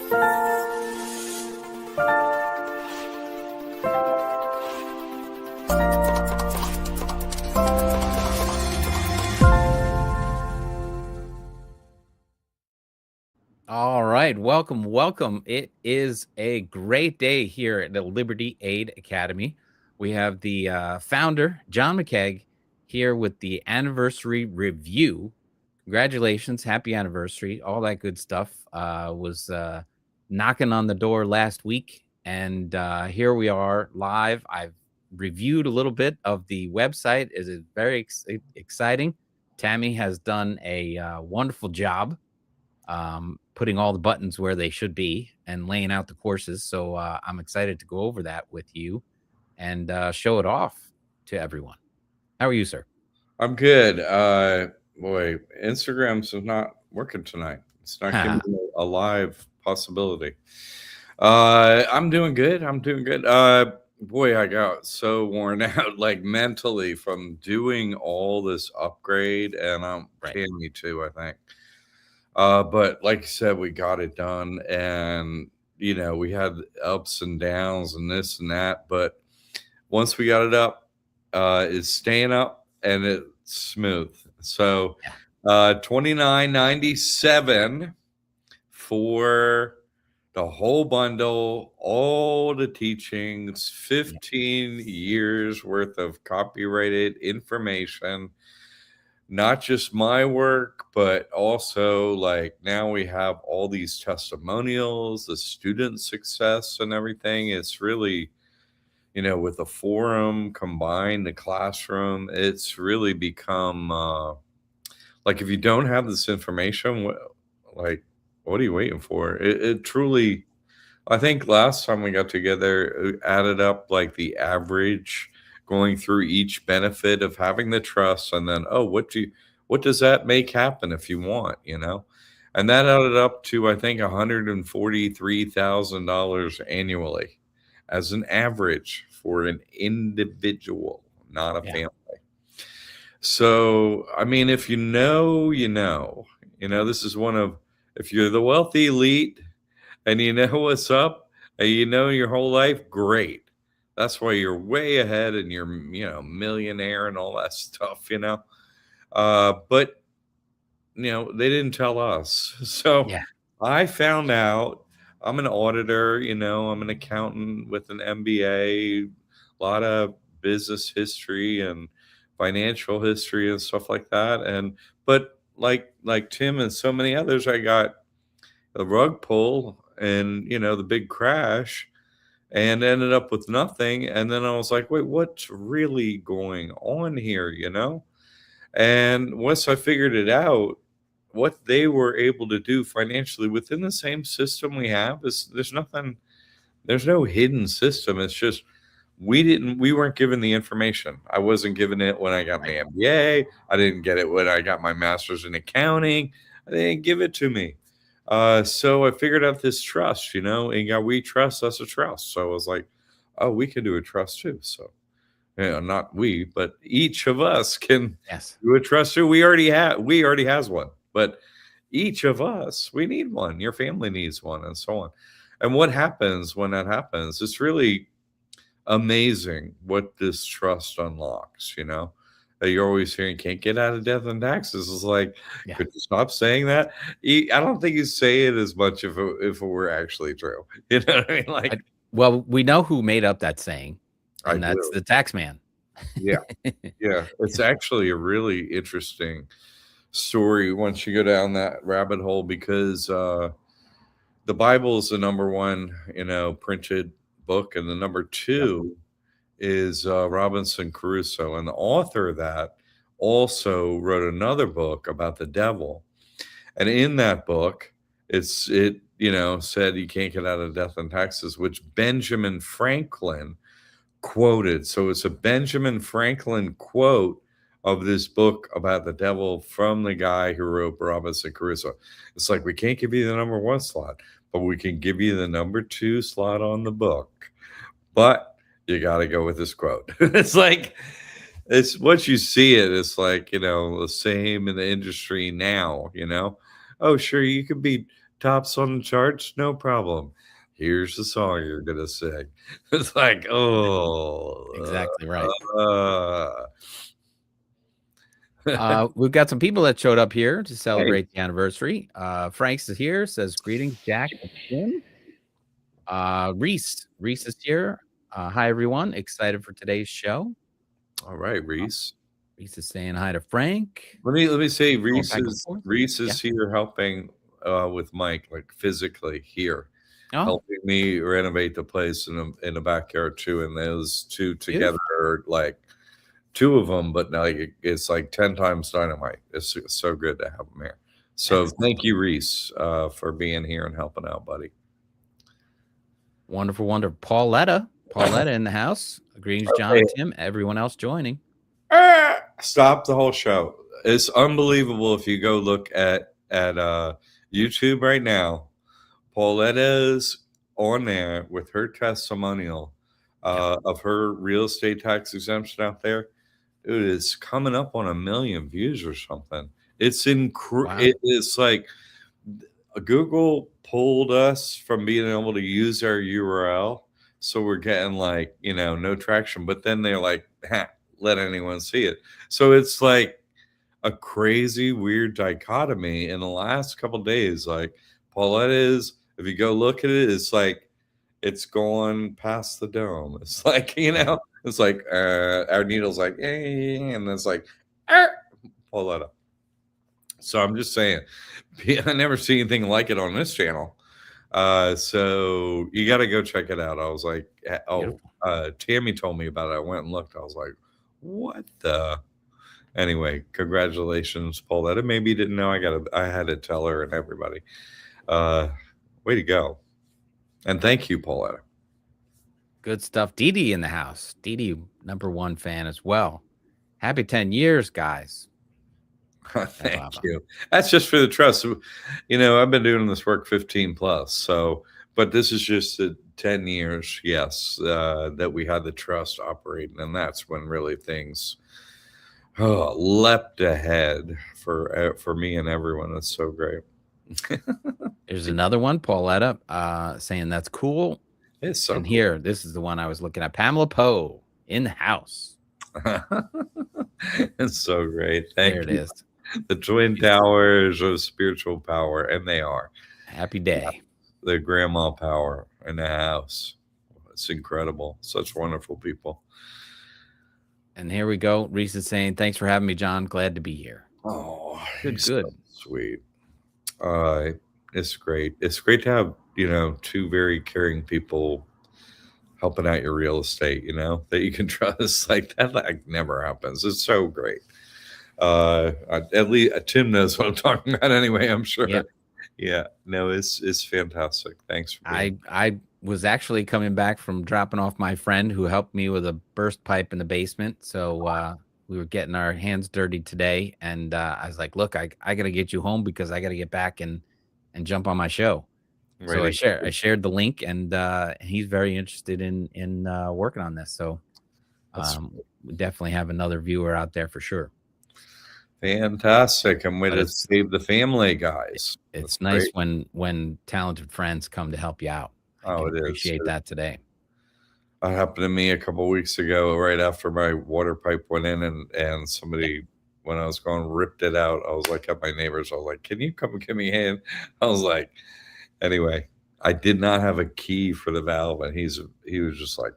All right, welcome. It is a great day here at the Liberty Aid Academy. We have the founder, John McCaig, here with the anniversary review. Congratulations, happy anniversary, all that good stuff. Was knocking on the door last week, and here we are live. I've reviewed a little bit of the website. It is very exciting. Tammy has done a wonderful job putting all the buttons where they should be and laying out the courses. So I'm excited to go over that with you and show it off to everyone. How are you, sir? I'm good. Boy, Instagram's not working tonight. It's not giving me a live possibility. I'm doing good. Boy, I got so worn out, like mentally, from doing all this upgrade, and Tammy too, I think. But like you said, we got it done, and we had ups and downs and this and that, but once we got it up, it's staying up and it's smooth. So $29.97 for the whole bundle, all the teachings, 15 years worth of copyrighted information. Not just my work, but also like now we have all these testimonials, the student success and everything. It's really, with the forum combined, the classroom, it's really become like if you don't have this information, what are you waiting for? It truly, I think last time we got together, it added up like the average going through each benefit of having the trust, and then what does that make happen if you want, and that added up to I think $143,000 annually as an average for an individual, not a family. So I mean, if you know, this is one of, if you're the wealthy elite and you know what's up and your whole life, great. That's why you're way ahead and you're, millionaire and all that stuff, but, they didn't tell us. So I found out I'm an auditor, I'm an accountant with an MBA, a lot of business history and financial history and stuff like that. But like Tim and so many others, I got the rug pull and, the big crash, and ended up with nothing. And then I was like, wait, what's really going on here, And once I figured it out, what they were able to do financially within the same system we have is there's no hidden system. It's just we weren't given the information. I wasn't given it when I got my MBA. I didn't get it when I got my master's in accounting. They didn't give it to me. So I figured out this trust, and we trust, that's a trust. So I was like, oh, we can do a trust too. So, not we, but each of us can do a trust too. We already has one, but each of us, we need one. Your family needs one, and so on. And what happens when that happens? It's really amazing what this trust unlocks, You're always hearing can't get out of death and taxes. It's like, could you stop saying that? I don't think you say it as much if it were actually true. You know what I mean? Like, well, we know who made up that saying, and that's the tax man. Yeah. It's actually a really interesting story once you go down that rabbit hole, because the Bible is the number one, printed book, and the number two is Robinson Crusoe, and the author of that also wrote another book about the devil. And in that book, it said you can't get out of death and taxes, which Benjamin Franklin quoted. So it's a Benjamin Franklin quote of this book about the devil from the guy who wrote Robinson Crusoe. It's like, we can't give you the number one slot, but we can give you the number two slot on the book. But you got to go with this quote. It's like, it's once you see it, it's like, the same in the industry now, Oh, sure, you could be tops on the charts, no problem. Here's the song you're gonna sing. It's like, oh, Exactly right. uh, We've got some people that showed up here to hey, celebrate the anniversary. Frank's is here, says greetings, Jack and Tim. Reese is here. Hi everyone, excited for today's show. all right, Reese. Reese is saying hi to Frank. Let me say, Going back and forth. Reese Yeah. is here helping with Mike, like physically here, Oh, helping me renovate the place in the backyard too. And those two together beautiful. are like two of them, but like it's like 10 times dynamite. It's so good to have them here. So Excellent. thank you, Reese, for being here and helping out, buddy. Wonderful, wonderful. Pauletta in the house. Greetings, John and Tim. Everyone else joining. Stop the whole show. It's unbelievable if you go look at YouTube right now. Pauletta's on there with her testimonial of her real estate tax exemption out there. It is coming up on 1 million views or something. It's Wow. It is like Google pulled us from being able to use our URL, so we're getting like no traction. But then they're like, let anyone see it. So it's like a crazy, weird dichotomy in the last couple of days. Like Paulette is, if you go look at it, it's like it's gone past the dome. It's like it's like our needle's like, and it's like Pauletta. So I'm just saying, I never see anything like it on this channel. So you got to go check it out. I was like, Tammy told me about it. I went and looked. I was like, what the? Anyway, congratulations, Pauletta. Maybe you didn't know. I had to tell her and everybody. Way to go. And thank you, Pauletta. Good stuff. Dee Dee in the house. Dee Dee, #1 fan as well. Happy 10 years, guys. Thank you. That's just for the trust. I've been doing this work 15 plus. So, but this is just 10 years, yes, that we had the trust operating. And that's when really things leapt ahead for me and everyone. That's so great. There's another one, Pauletta, saying that's cool. It's so and cool. Here, this is the one I was looking at. Pamela Poe in the house. It's so great. Thank you. There it is. The twin towers of spiritual power, and they are. Happy day. Yeah, the grandma power in the house. It's incredible. Such wonderful people. And here we go. Reese is saying, thanks for having me, John. Glad to be here. Oh, good. So sweet. It's great. It's great to have, two very caring people helping out your real estate, that you can trust. Like that never happens. It's so great. At least Tim knows what I'm talking about anyway, I'm sure. Yeah. No, it's fantastic. Thanks for being I was actually coming back from dropping off my friend who helped me with a burst pipe in the basement. So we were getting our hands dirty today, and I was like, look, I gotta get you home because I gotta get back and jump on my show. So I shared the link, and he's very interested in working on this. So we definitely have another viewer out there for sure. Fantastic. I'm going to save the family, guys. It's nice when talented friends come to help you out. I can appreciate that today. That happened to me a couple of weeks ago, right after my water pipe went in, and somebody, when I was going, ripped it out. I was like at my neighbors. I was like, can you come and give me a hand? I was like, anyway, I did not have a key for the valve, and he was just like,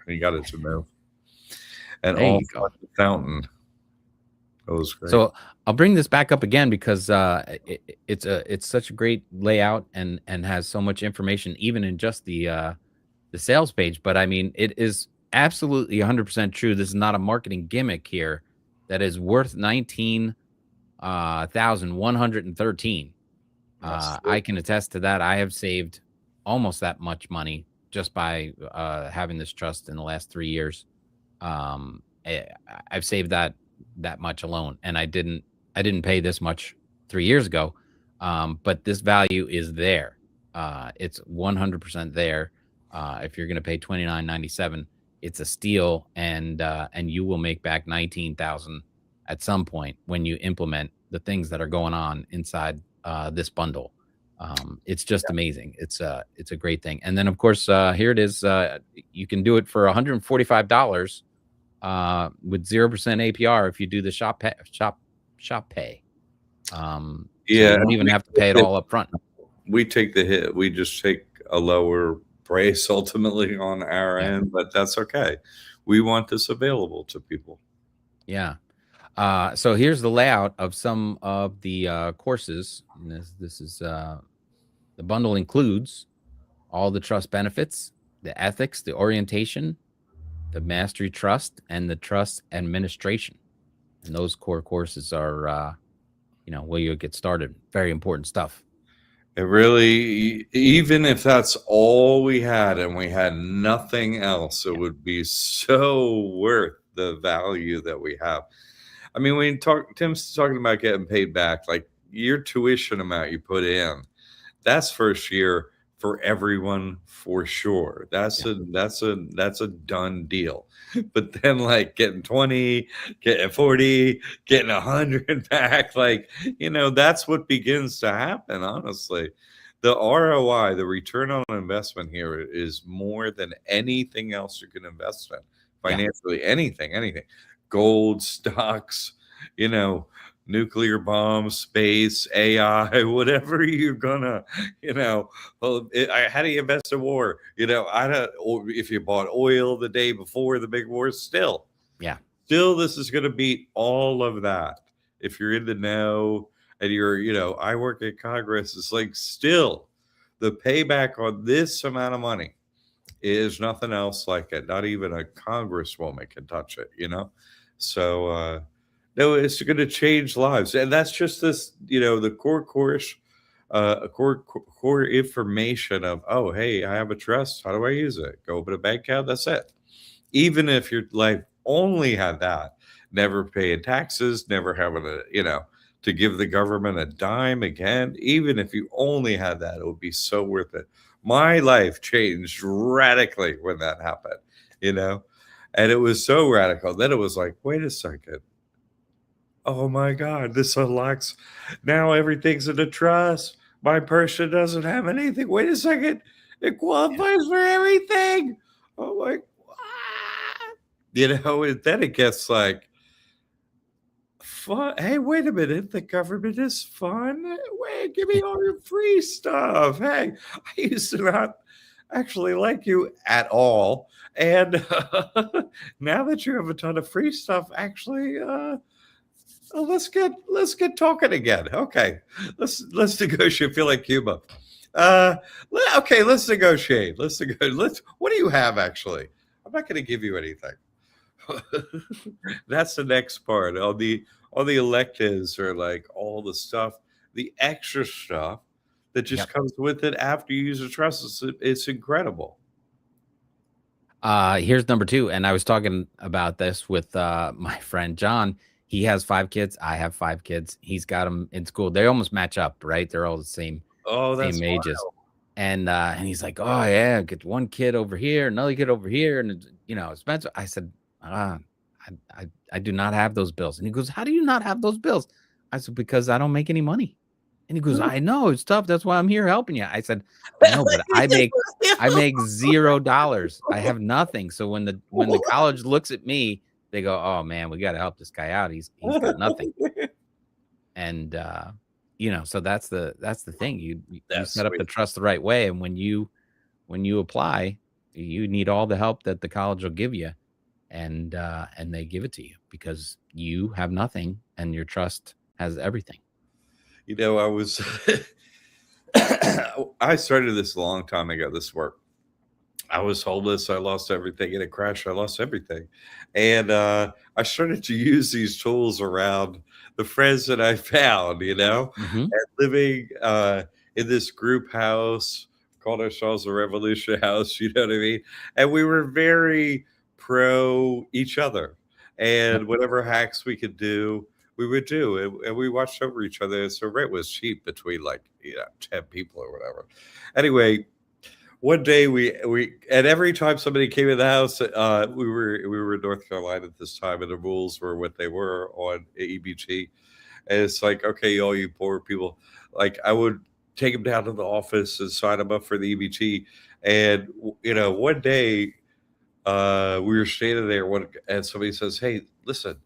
he got it to move. And all the fountain. It was great. So I'll bring this back up again because it's such a great layout and has so much information, even in just the sales page. But I mean, it is absolutely 100% true. This is not a marketing gimmick here. That is worth 19,113. I can attest to that. I have saved almost that much money just by having this trust in the last 3 years. I've saved that much alone, and I didn't pay this much 3 years ago, but this value is there. It's 100% there. If you're going to pay $29.97, it's a steal, and you will make back $19,000 at some point when you implement the things that are going on inside this bundle. It's just amazing. It's a great thing. And then of course, here it is. You can do it for $145 with 0% APR if you do the shop pay. So Yeah, you don't even have to pay it all up front. we take the hit. We just take a lower price ultimately on our Yeah. end, but that's okay. We want this available to people. Yeah. So here's the layout of some of the courses. And this is the bundle includes all the trust benefits, the ethics, the orientation, the mastery trust, and the trust administration. And those core courses are, where you'll get started. Very important stuff. It really, even if that's all we had and we had nothing else, it would be so worth the value that we have. I mean, when Tim's talking about getting paid back, like your tuition amount you put in, that's first year for everyone for sure. That's a done deal. But then like getting 20, getting 40, getting 100 back, like, that's what begins to happen, honestly. The ROI, the return on investment here is more than anything else you can invest in financially. Anything. Gold, stocks, nuclear bombs, space, AI, whatever you're gonna, how do you invest in war? I don't, or if you bought oil the day before the big war, still, this is gonna beat all of that. If you're in the know and I work at Congress, it's like still the payback on this amount of money is nothing else like it. Not even a congresswoman can touch it, So, no, it's going to change lives, and that's just this. The core course, core information of, oh, hey, I have a trust. How do I use it? Go open a bank account. That's it. Even if your life only had that, never paying taxes, never having to give the government a dime again. Even if you only had that, it would be so worth it. My life changed radically when that happened, and it was so radical. Then it was like, wait a second. Oh my God, this unlocks. Now everything's in a trust. My person doesn't have anything. Wait a second. It qualifies for everything. Oh my, and then it gets like, fun. Hey, wait a minute. The government is fun. Wait, give me all your free stuff. Hey, I used to not actually like you at all. And now that you have a ton of free stuff, actually, let's get talking again. Okay, let's negotiate. Feel like Cuba. Okay, let's negotiate. What do you have actually? I'm not going to give you anything. That's the next part. All the electives are like all the stuff, the extra stuff that just comes with it after you use a trust. It's incredible. Here's number 2, and I was talking about this with my friend John. He has 5 kids. I have 5 kids. He's got them in school. They almost match up, right? They're all the same ages. Wild. And he's like, oh yeah, get one kid over here, another kid over here, and Spencer. I said, I do not have those bills. And he goes, how do you not have those bills? I said, because I don't make any money. And he goes, I know it's tough. That's why I'm here helping you. I said, I know, but I make $0. I have nothing. So when the college looks at me, they go, oh man, we got to help this guy out. He's got nothing. And so that's the thing. You set up the trust the right way, and when you apply, you need all the help that the college will give you, and they give it to you because you have nothing and your trust has everything. I was I started this a long time ago, this work. I was homeless. I lost everything in a crash. I lost everything. And I started to use these tools around the friends that I found, and living in this group house, called ourselves the Revolution House, you know what I mean? And we were very pro each other. And whatever hacks we could do, we would do. And we watched over each other. So rent was cheap between 10 people or whatever. Anyway, one day we and every time somebody came in the house, we were in North Carolina at this time, and the rules were what they were on EBT. And it's like, okay, all you poor people, like I would take them down to the office and sign them up for the EBT. And one day we were standing there and somebody says, "Hey, listen,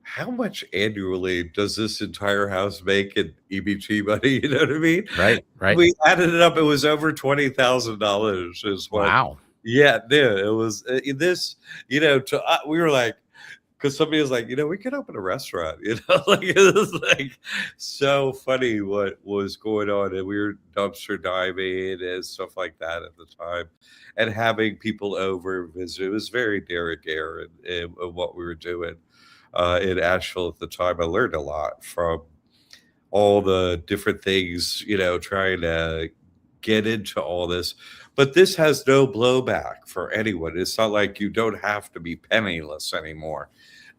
how much annually does this entire house make in EBT money?" You know what I mean? Right. Right. We added it up. It was over $20,000 is what. Wow. Yeah, dude, it was this, we were like, because somebody was like, we could open a restaurant, like it was like so funny what was going on. And we were dumpster diving and stuff like that at the time and having people over visit. It was very Derek Air and what we were doing in Asheville at the time. I learned a lot from all the different things, trying to get into all this. But this has no blowback for anyone. It's not like you don't have to be penniless anymore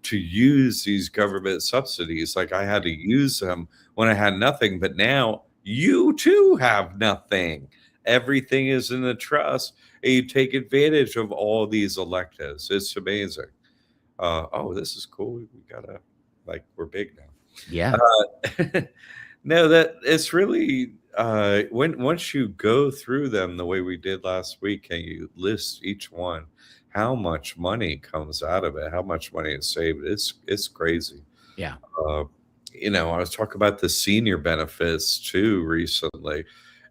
to use these government subsidies. Like I had to use them when I had nothing, but now you too have nothing. Everything is in the trust, and you take advantage of all these electives. It's amazing. Oh, this is cool. We gotta, like, we're big now. Yeah. No, that it's really when once you go through them the way we did last week and you list each one, how much money comes out of it, how much money is saved. It's crazy. Yeah. Uh, I was talking about the senior benefits too recently.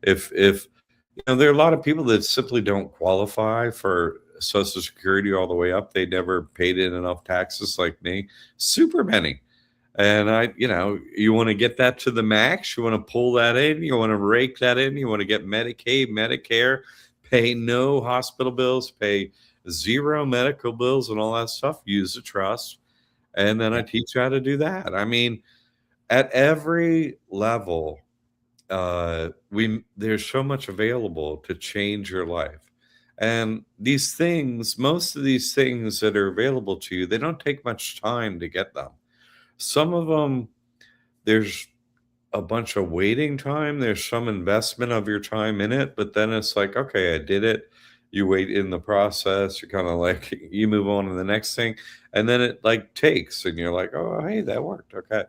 If there are a lot of people that simply don't qualify for Social Security all the way up. They never paid in enough taxes like me. Super many. And you want to get that to the max. You want to pull that in. You want to rake that in. You want to get Medicaid, Medicare, pay no hospital bills, pay zero medical bills and all that stuff. Use a trust. And then I teach you how to do that. I mean, at every level, there's so much available to change your life. And these things, most of these things that are available to you, they don't take much time to get them. Some of them, there's a bunch of waiting time. There's some investment of your time in it, but then it's like, okay, I did it. You wait in the process. You're kind of like, you move on to the next thing. And then it like takes, and you're like, oh, hey, that worked. Okay.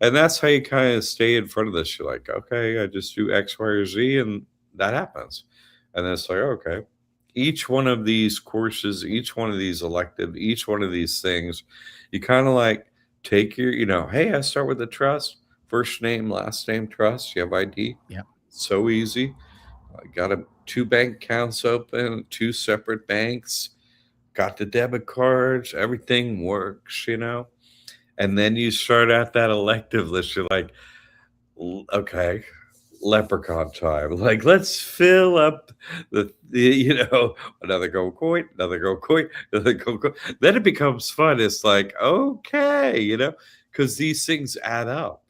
And that's how you kind of stay in front of this. You're like, okay, I just do X, Y, or Z, and that happens. And then it's like, okay, each one of these courses, each one of these elective, each one of these things, you kind of like take your, hey, I start with the trust, first name, last name, trust. You have ID. Yeah. So easy. I got two bank accounts open, two separate banks, got the debit cards, everything works, And then you start at that elective list. You're like, okay, leprechaun time. Like, let's fill up another gold coin, another gold coin, another gold coin. Then it becomes fun. It's like, okay, because these things add up.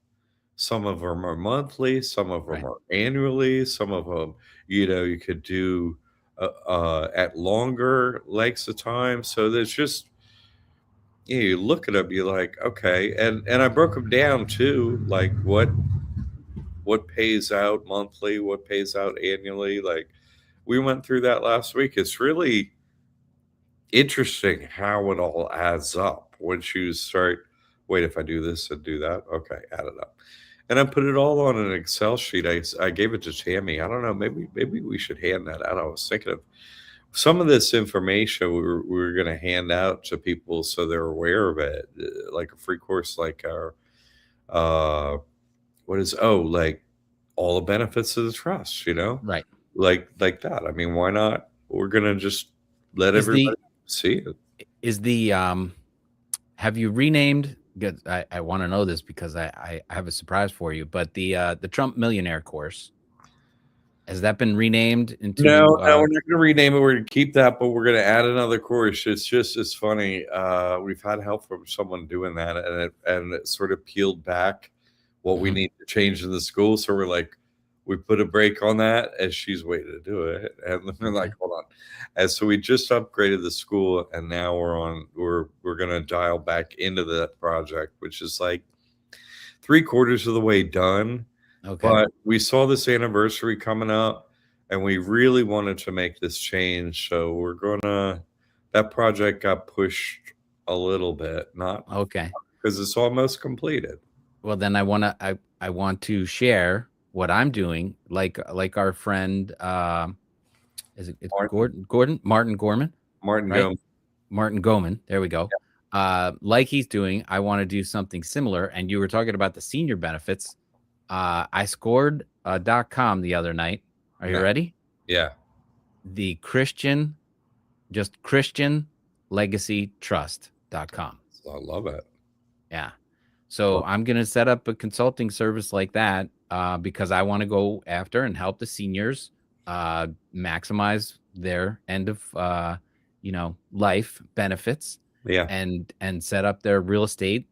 Some of them are monthly, some of them are annually, some of them, you could do at longer lengths of time. So there's just, you look at them, you're like, okay. And I broke them down too, like what pays out monthly, what pays out annually. Like we went through that last week. It's really interesting how it all adds up once you start, wait, if I do this and do that, okay, add it up. And I put it all on an Excel sheet. I gave it to Tammy. I don't know, maybe we should hand that out. I was thinking of some of this information we were going to hand out to people so they're aware of it, like a free course, like our like all the benefits of the trust, Right. like that. I mean, why not? We're gonna just let everybody see it. Is the have you renamed? Good. I want to know this because I have a surprise for you. But the Trump Millionaire course, has that been renamed into? No, we're not going to rename it. We're going to keep that, but we're going to add another course. It's funny. We've had help from someone doing that, and it sort of peeled back what we need to change in the school. So we're like, we put a break on that as she's waiting to do it, and we're like, hold on. And so we just upgraded the school, and now we're going to dial back into that project, which is like 3/4 of the way done. Okay. But we saw this anniversary coming up, and we really wanted to make this change. So we're that project got pushed a little bit, not okay, because it's almost completed. Well, then I want to share what I'm doing, like our friend, is it's Martin, Martin Gorman, Martin right? Gomez. Martin Goman. There we go. Like he's doing, I want to do something similar. And you were talking about the senior benefits. I scored .com the other night. Are you No, ready? yeah, The Christian, just Christian Legacy Trust.com. I love it. Yeah. So I'm going to set up a consulting service like that because I want to go after and help the seniors maximize their end of life benefits Yeah, and set up their real estate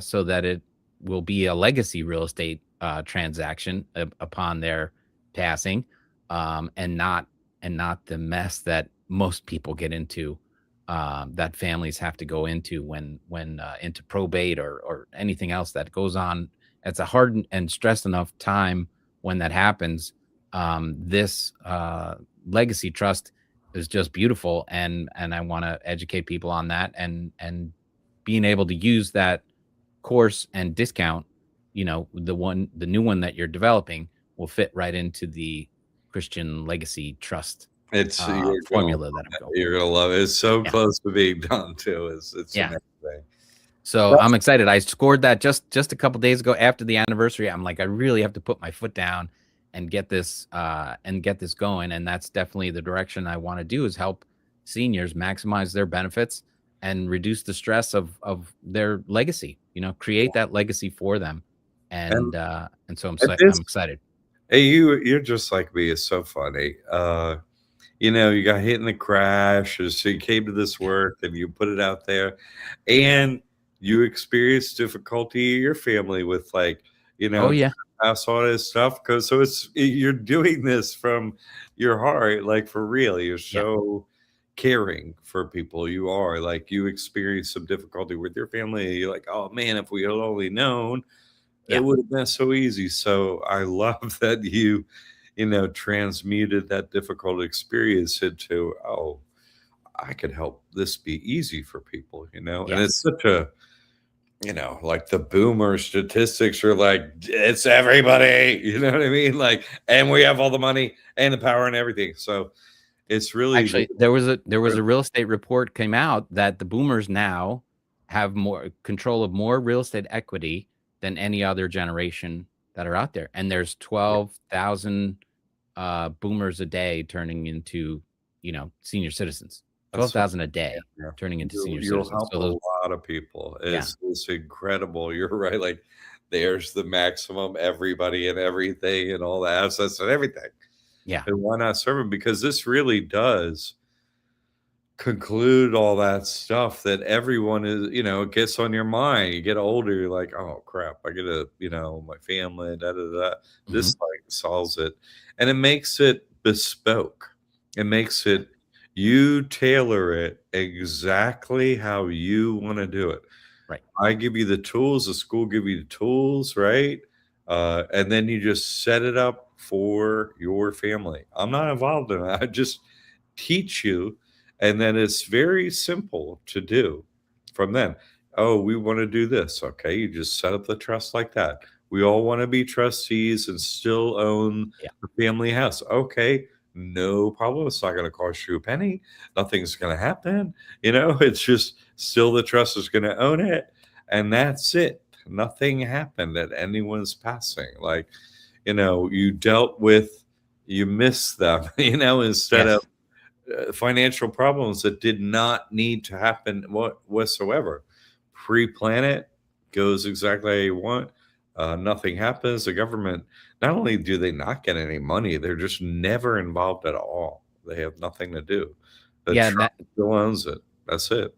so that it will be a legacy real estate transaction upon their passing, and not the mess that most people get into, that families have to go into when into probate or anything else that goes on. It's a hard and stressed enough time when that happens. This legacy trust is just beautiful, and I want to educate people on that, and being able to use that course and discount, the new one that you're developing will fit right into the Christian Legacy Trust it's formula that I'm going for. you're gonna love it. It's so Yeah. close to being done too. It's Yeah. amazing. So That's I'm excited. I scored that just a couple days ago after the anniversary. I'm like, I really have to put my foot down and get this going. And that's definitely the direction I want to do, is help seniors maximize their benefits and reduce the stress of their legacy. Create that legacy for them. and And so at this I'm excited. hey, you're just like me. It's so funny. You got hit in the crash, and so you came to this Yeah. work and you put it out there, and you experienced difficulty in your family with Oh trying yeah. to pass on this stuff because you're doing this from your heart, like for real. You're Yeah. so caring for people. You are like you experienced some difficulty with your family. And you're like, oh man, if we had only known, it Yeah. would have been so easy. So I love that transmuted that difficult experience into, oh, I could help this be easy for people, and it's Yes. such a, like the boomer statistics are like, it's everybody, you know what I mean? Like, and we have all the money and the power and everything. So it's really, Actually, there was a real estate report came out that the boomers now have more control of more real estate equity than any other generation that are out there. And there's 12,000 boomers a day turning into, senior citizens. that's 12,000 a day yeah. turning into senior You'll citizens. help So a those, lot of people. yeah, It's incredible. You're right. Like there's the maximum everybody and everything and all the assets and everything. yeah, And why not serve them? Because this really does conclude all that stuff that everyone is, it gets on your mind. You get older, you're like, oh crap, I gotta, my family, da da da. hmm, This like solves it. And it makes it bespoke. It makes it you tailor it exactly how you want to do it. right, I give you the tools, the school give you the tools, right? And then you just set it up for your family. I'm not involved in it. I just teach you, and then it's very simple to do from then. Oh, we want to do this. Okay, you just set up the trust like that. We all want to be trustees and still own yeah, the family house. Okay, no problem. It's not going to cost you a penny. Nothing's going to happen. It's just still the trust is going to own it, and that's it. Nothing happened at anyone's passing. Like, you dealt with, you missed them, instead of yes, financial problems that did not need to happen whatsoever. Pre-plan it, goes exactly how you want. Nothing happens. The government, not only do they not get any money, they're just never involved at all. They have nothing to do. The yeah. trust still owns it. That's it.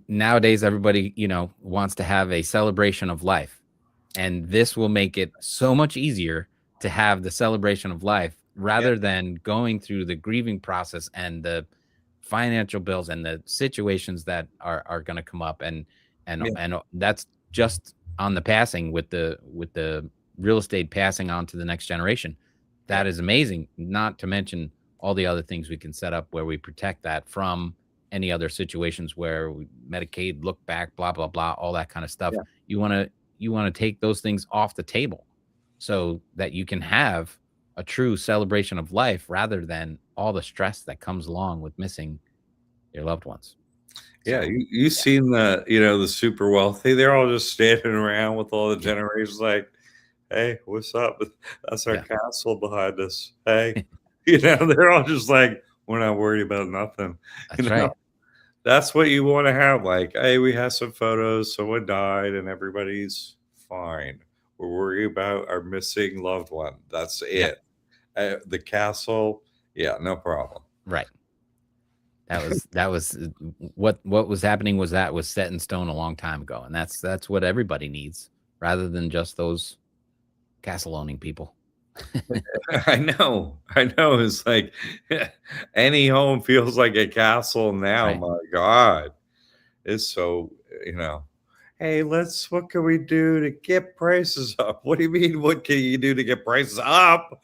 Nowadays everybody wants to have a celebration of life, and this will make it so much easier to have the celebration of life Yeah. rather than going through the grieving process and the financial bills and the situations that are going to come up, Yeah. and that's just on the passing with the real estate passing on to the next generation. Yeah. That is amazing, not to mention all the other things we can set up where we protect that from any other situations where Medicaid look back, blah blah blah, all that kind of stuff. Yeah. You want to take those things off the table. so that you can have a true celebration of life rather than all the stress that comes along with missing your loved ones. Yeah, So, you yeah, seen the super wealthy, they're all just standing around with all the yeah, generations like, "Hey, what's up? That's our yeah, castle behind us. Hey." They're all just like, "We're not worried about nothing." You that's know? right. That's what you wanna have, like, "Hey, we have some photos, someone died, and everybody's fine. We're worried about our missing loved one. That's Yeah, it." The castle, yeah, no problem. right. That was what was happening was set in stone a long time ago, and that's what everybody needs rather than just those castle owning people. I know, it's like any home feels like a castle now, Right. my god. It's so, you know, "Hey, what can we do to get prices up?" What do you mean, what can you do to get prices up?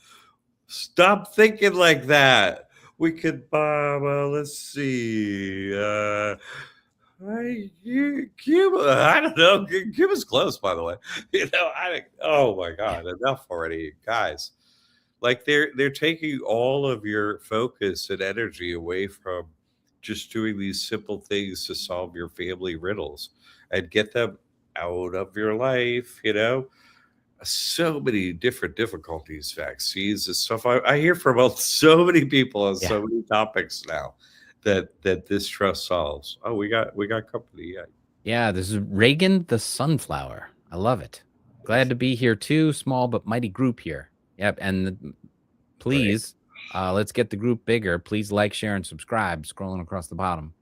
Stop thinking like that. We could buy, well, let's see, Cuba, I don't know. Cuba's close, by the way. Oh my God, enough already, guys. Like they're taking all of your focus and energy away from just doing these simple things to solve your family riddles and get them out of your life. So many different difficulties, vaccines and stuff. I hear from so many people on Yeah. so many topics now that this trust solves. Oh, we got company. Yeah, Yeah, this is Reagan the Sunflower. I love it. Glad to be here too. Small but mighty group here. Yep. And right. please, let's get the group bigger. Please like, share, and subscribe. Scrolling across the bottom.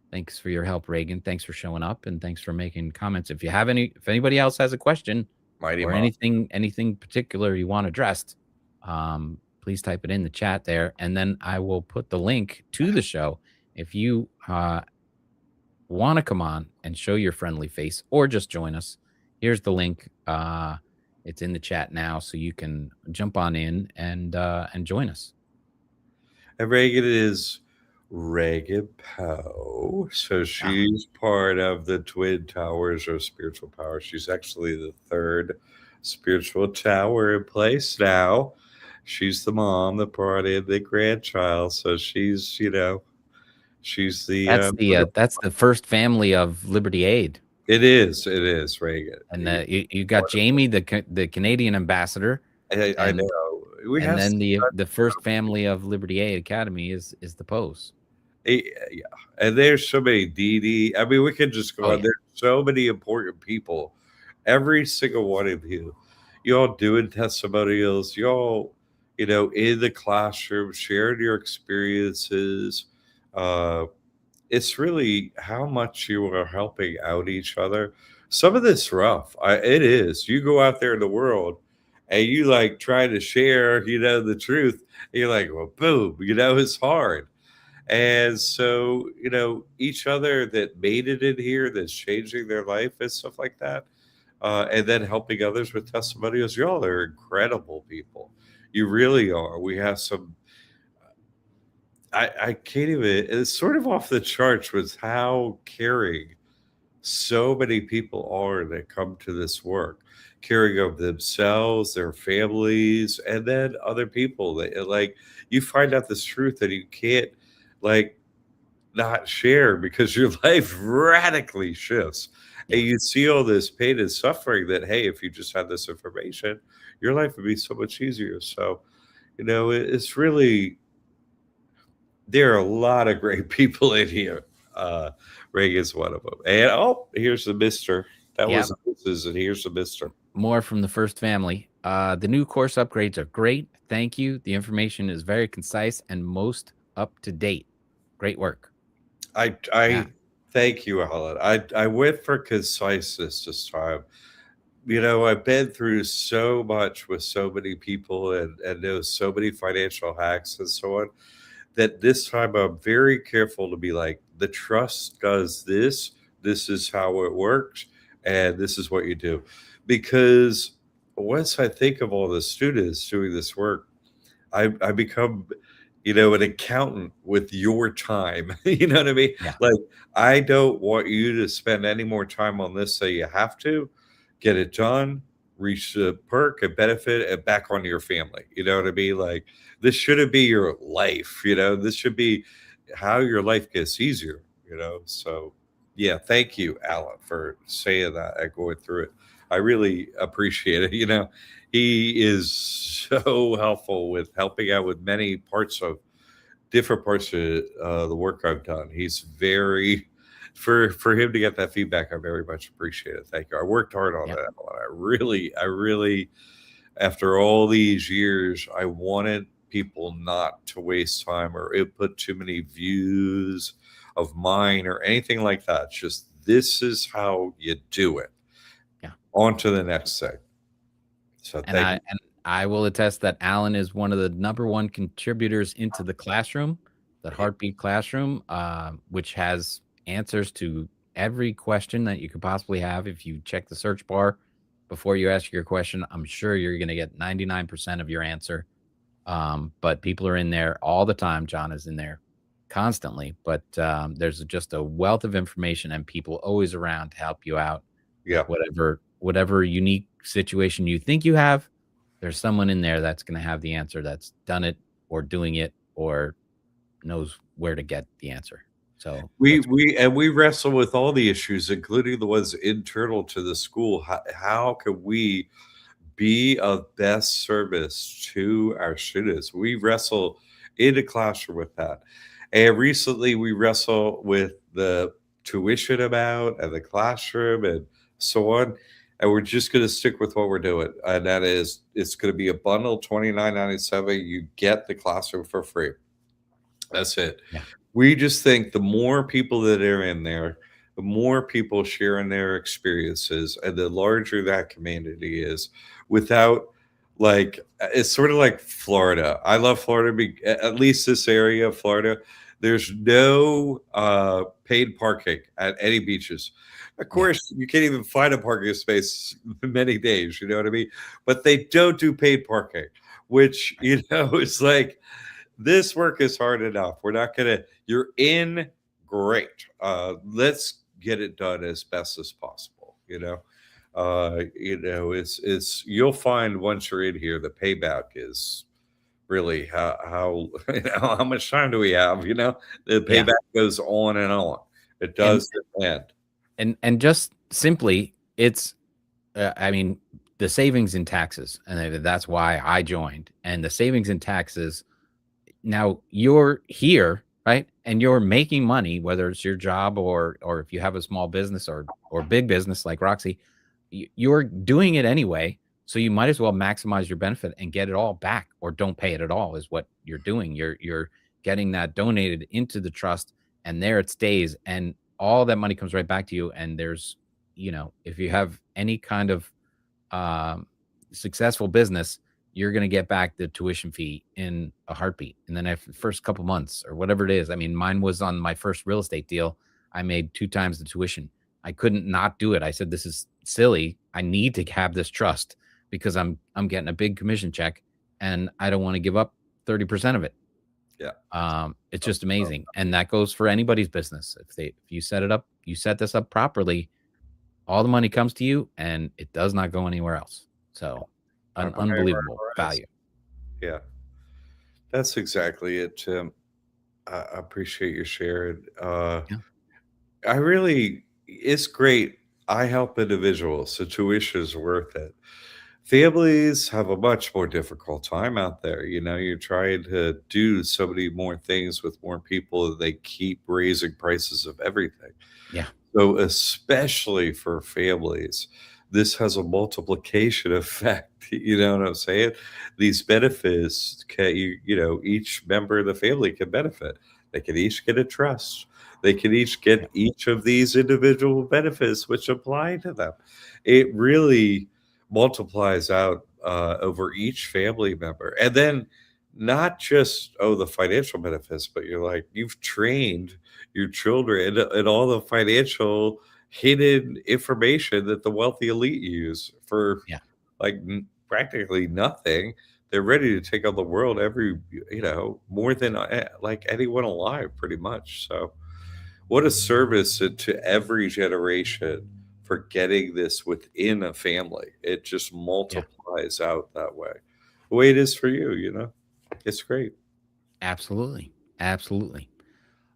Thanks for your help, Reagan. Thanks for showing up and thanks for making comments. If anybody else has a question Mighty or Mo. anything particular you want addressed, please type it in the chat there, and then I will put the link to the show. If you want to come on and show your friendly face or just join us, here's the link. It's in the chat now, so you can jump on in and join us. And Reagan is Reagan Poe. So Ah, she's part of the Twin Towers of spiritual power. She's actually the third spiritual tower in place now. She's the mom that brought in the grandchild. So she's the that's the first family of Liberty Aid, it is Reagan. and you got Jamie, the Canadian ambassador, I and know. We and have then the first family of Liberty Aid Academy is the Poes. Yeah, and there's so many DD. I mean, we could just Oh go on. yeah, There's so many important people. Every single one of you all doing testimonials. You all, in the classroom, sharing your experiences. Uh, it's really how much you are helping out each other. Some of this rough. It is. You go out there in the world, and you like try to share, the truth. And you're like, well, boom. It's hard. And so, each other that made it in here, that's changing their life and stuff like that, and then helping others with testimonials. Y'all are incredible people. You really are. We have some. I can't even. It's sort of off the charts with how caring so many people are that come to this work, caring of themselves, their families, and then other people. That like you find out this truth that you can't like not share because your life radically shifts and yeah. you see all this pain and suffering that hey, if you just had this information, your life would be so much easier. So it's really, there are a lot of great people in here. Reagan's one of them. And here's the mister. That Yeah, was Mrs. and here's the mister. more from the first family. The new course upgrades are great. Thank you. The information is very concise and most up to date. Great work. Yeah. I thank you, Alan. I went for conciseness this time. I've been through so much with so many people and know so many financial hacks and so on that this time I'm very careful to be like, the trust does this, this is how it works, and this is what you do. Because once I think of all the students doing this work, I become, an accountant with your time. You know what I mean? Yeah. Like, I don't want you to spend any more time on this, so you have to get it done reach a perk, a benefit, and back onto your family. You know what I mean? Like this shouldn't be your life. This should be how your life gets easier. So yeah, thank you, Alan, for saying that and going through it. I really appreciate it. He is so helpful with helping out with many parts of different parts of the work I've done. He's very for him to get that feedback. I very much appreciate it. Thank you. I worked hard on Yeah. that. I really, after all these years, I wanted people not to waste time or input too many views of mine or anything like that. Just this is how you do it. Yeah. On to the next thing. So And thank you. I will attest that Alan is one of the number one contributors into the classroom, that Heartbeat Classroom, which has answers to every question that you could possibly have. If you check the search bar before you ask your question, I'm sure you're going to get 99% of your answer. But people are in there all the time. John is in there constantly, but there's just a wealth of information and people always around to help you out with Yeah. whatever unique situation you think you have. There's someone in there that's going to have the answer, that's done it or doing it or knows where to get the answer. So We wrestle with all the issues, including the ones internal to the school. How can we be of best service to our students? We wrestle in the classroom with that. And recently we wrestle with the tuition amount and the classroom and so on. And we're just going to stick with what we're doing. And that is, it's going to be a bundle, $29.97. You get the classroom for free. That's it. yeah, We just think the more people that are in there, the more people sharing their experiences, and the larger that community is. Without like, it's sort of like Florida. I love Florida, at least this area of Florida. There's no paid parking at any beaches. Of yeah, course, you can't even find a parking space many days. You know what I mean? But they don't do paid parking, which right, is like this work is hard enough. We're not gonna. You're in, great. Let's get it done as best as possible. It's you'll find once you're in here, the payback is really how how much time do we have? The yeah. payback goes on and on. It And does end. and just simply, it's I mean, the savings in taxes, and that's why I joined. And the savings in taxes, now you're here, right? And you're making money, whether it's your job or if you have a small business or big business like Roxy, you're doing it anyway. So you might as well maximize your benefit and get it all back, or don't pay it at all, is what you're doing. You're getting that donated into the trust, and there it stays, and all that money comes right back to you. And there's, if you have any kind of um, successful business, you're going to get back the tuition fee in a heartbeat in the first couple months or whatever it is. I mean, mine was on my first real estate deal. I made 2 times the tuition. I couldn't not do it. I said, this is silly. I need to have this trust because I'm getting a big commission check and I don't want to give up 30% of it. Yeah. It's just amazing. And that goes for anybody's business. If you set it up, you set this up properly, all the money comes to you and it does not go anywhere else. So an unbelievable value. Yeah, that's exactly it, Tim. I appreciate your sharing. Yeah. I really, it's great. I help individuals, so tuition is worth it. Families have a much more difficult time out there. You're trying to do so many more things with more people, and they keep raising prices of everything. Yeah. So, especially for families, this has a multiplication effect. You know what I'm saying? These benefits can each member of the family can benefit. They can each get a trust. They can each Yeah. get each of these individual benefits which apply to them. It really multiplies out over each family member. And then not just, the financial benefits, but you've trained your children and all the financial hidden information that the wealthy elite use for Yeah. like practically nothing. They're ready to take on the world more than like anyone alive, pretty much. So, what a service to every generation for getting this within a family. It just Yeah, multiplies out that way. The way it is for you, you know? It's great. absolutely. Absolutely.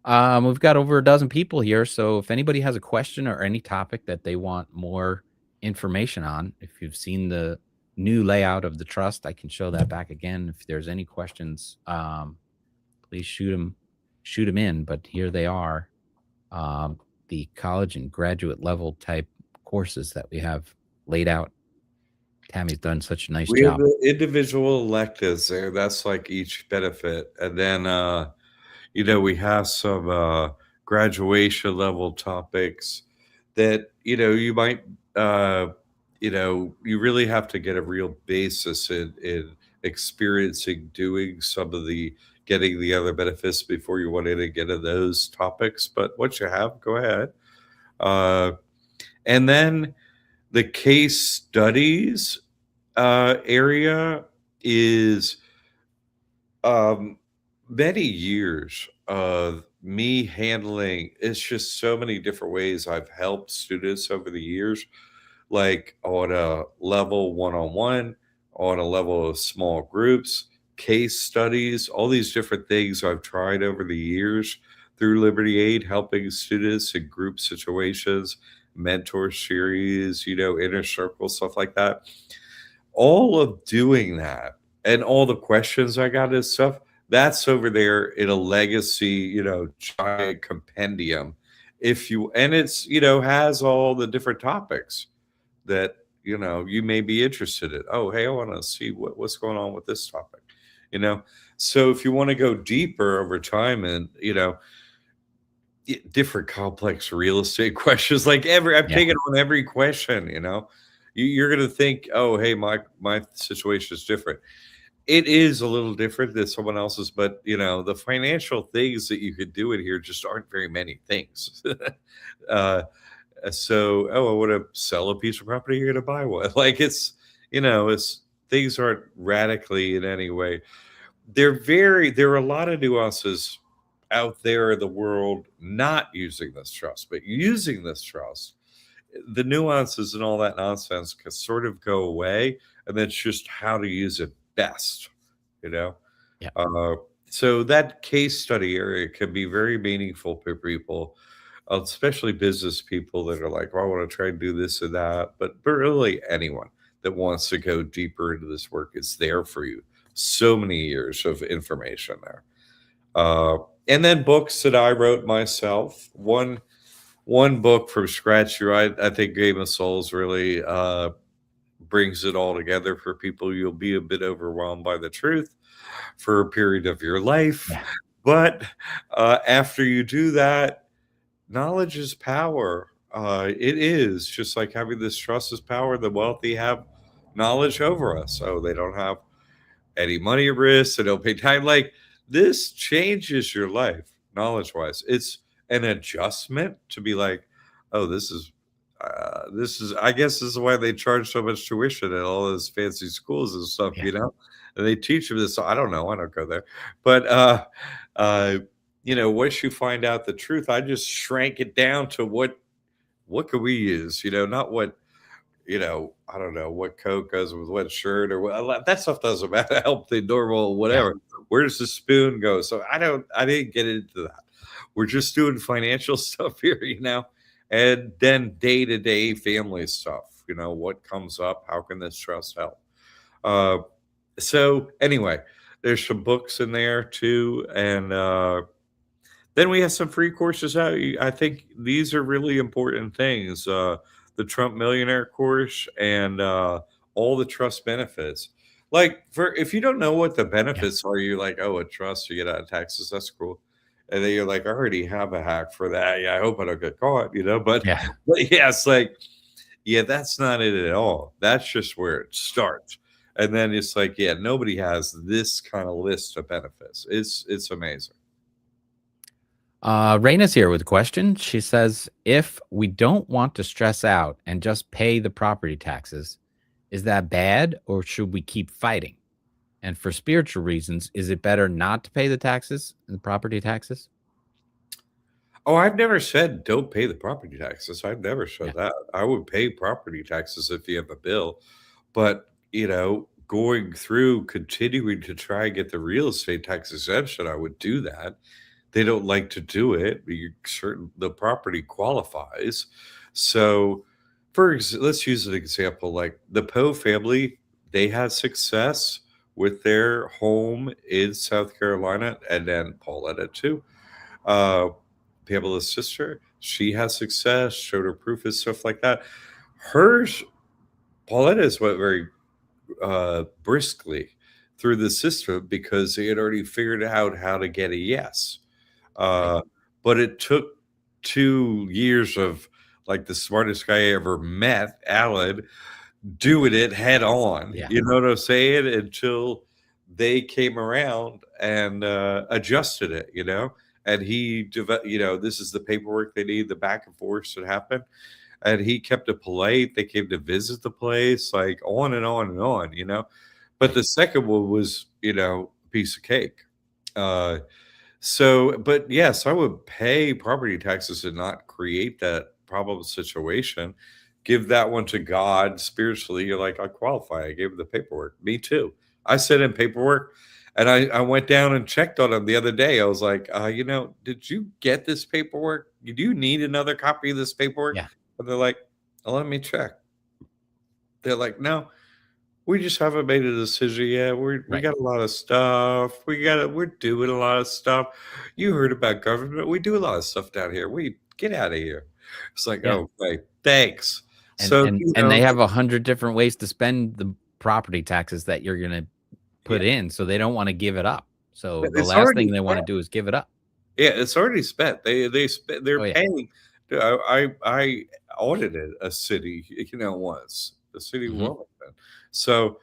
We've got over a dozen people here. So if anybody has a question or any topic that they want more information on, if you've seen the new layout of the trust, I can show that back again. If there's any questions, please shoot them in. But here they are, the college and graduate level type courses that we have laid out. Tammy's done such a nice We have job. the individual electives there. That's like each benefit. And then, we have some graduation level topics that, you might, uh, you really have to get a real basis in experiencing doing some of the getting the other benefits before you want to get into those topics. But once you have, go ahead. Uh, and then the case studies area is um, many years of me handling. It's just so many different ways I've helped students over the years, like on a level one-on-one, on a level of small groups, case studies, all these different things I've tried over the years through Liberty Aid, helping students in group situations, mentor series, inner circle, stuff like that. All of doing that and all the questions I got and stuff, that's over there in a legacy, giant compendium. If you, and it's, has all the different topics that, you may be interested in. Oh, hey, I want to see what's going on with this topic, you know? So if you want to go deeper over time and, different complex real estate questions, like I've Yeah. taken on every question, you're going to think, oh, hey, my situation is different. It is a little different than someone else's, but the financial things that you could do in here just aren't very many things. uh, so, oh, I want to sell a piece of property, you're going to buy one. Like it's things aren't radically in any way. There are a lot of nuances out there in the world not using this trust, but using this trust. The nuances and all that nonsense can sort of go away, and then it's just how to use it best, you know. Yeah. Uh, so that case study area can be very meaningful for people, especially business people that are like, "Well, I want to try and do this and that," but really anyone that wants to go deeper into this work is there for you. So many years of information there. Uh, and then books that I wrote myself. One book from scratch. I think Game of Souls really brings it all together for people. You'll be a bit overwhelmed by the truth for a period of your life, Yeah. but after you do that, knowledge is power. It is just like having this trust is power. The wealthy have knowledge over us, so they don't have any money at risk. They don't pay time. Like this changes your life knowledge wise. It's an adjustment to be like, oh, I guess this is why they charge so much tuition at all those fancy schools and stuff, Yeah. And they teach them this. I don't know. I don't go there, but uh, once you find out the truth, I just shrank it down to what can we use, not what I don't know what coat goes with what shirt or what. That stuff doesn't matter. Help the normal, Yeah. whatever. Where does the spoon go? So I didn't get into that. We're just doing financial stuff here, and then day to day family stuff. What comes up? How can this trust help? Uh, so anyway, there's some books in there too, and then we have some free courses out. I think these are really important things. The Trump Millionaire course and all the trust benefits. Like for if you don't know what the Yeah. benefits are, you're like, oh, a trust, you get out of taxes, that's cool. And then you're like, I already have a hack for that. Yeah, I hope I don't get caught, But, Yeah. but yeah, it's like, yeah, that's not it at all. That's just where it starts. And then it's like, yeah, nobody has this kind of list of benefits. It's amazing. Raina's here with a question. She says, if we don't want to stress out and just pay the property taxes, is that bad or should we keep fighting? And for spiritual reasons, is it better not to pay the taxes, the property taxes? Oh, I've never said don't pay the property taxes. I've never Yeah. said that. I would pay property taxes if you have a bill, but going through continuing to try and get the real estate tax exemption, I would do that. They don't like to do it, but the property qualifies. So, let's use an example like the Poe family. They had success with their home in South Carolina, and then Pauletta too. Uh, Pamela's sister, she has success, showed her proof and stuff like that. Hers, Pauletta's went very briskly through the system because they had already figured out how to get a yes. Right. But it took 2 years of like the smartest guy I ever met, Alan, doing it head on. Yeah. You know what I'm saying? Until they came around and adjusted it, and he this is the paperwork they need, the back and forth should happen. And he kept it polite. They came to visit the place, like on and on and on. But Right. the second one was, piece of cake. But yes, I would pay property taxes and not create that problem situation. Give that one to God spiritually. You're like, I qualify. I gave him the paperwork. Me too. I sent in paperwork and I went down and checked on him the other day. I was like, did you get this paperwork? Do you need another copy of this paperwork? Yeah. And they're like, let me check. They're like, no, we just haven't made a decision yet. We Right. got a lot of stuff. We're doing a lot of stuff. You heard about government. We do a lot of stuff down here. We get out of here. It's like, Yeah. okay, thanks. And So and they have 100 different ways to spend the property taxes that you're gonna put in, so they don't want to give it up. So the it's last already thing they want to spent. do is give it up. Yeah, it's already spent. They're Oh yeah. paying. I audited a city, once the city of Mhm. Wilmington. So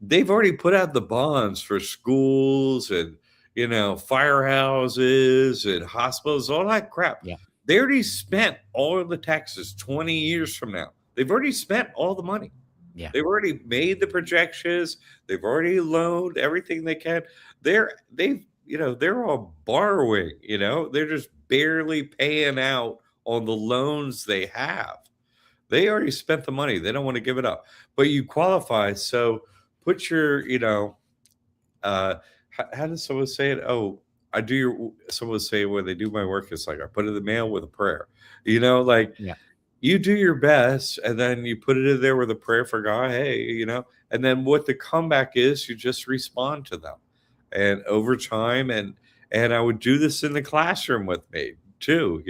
they've already put out the bonds for schools and firehouses and hospitals, all that crap. Yeah. They already spent all of the taxes 20 years from now. They've already spent all the money. Yeah. They've already made the projections. They've already loaned everything they can. They're all borrowing. They're just barely paying out on the loans they have. They already spent the money. They don't want to give it up. But you qualify, so put your, how does someone say it? Oh, someone say when they do my work, it's like I put it in the mail with a prayer. Like Yeah. you do your best and then you put it in there with a prayer for God, hey, and then what the comeback is, you just respond to them. And over time, and I would do this in the classroom with me too,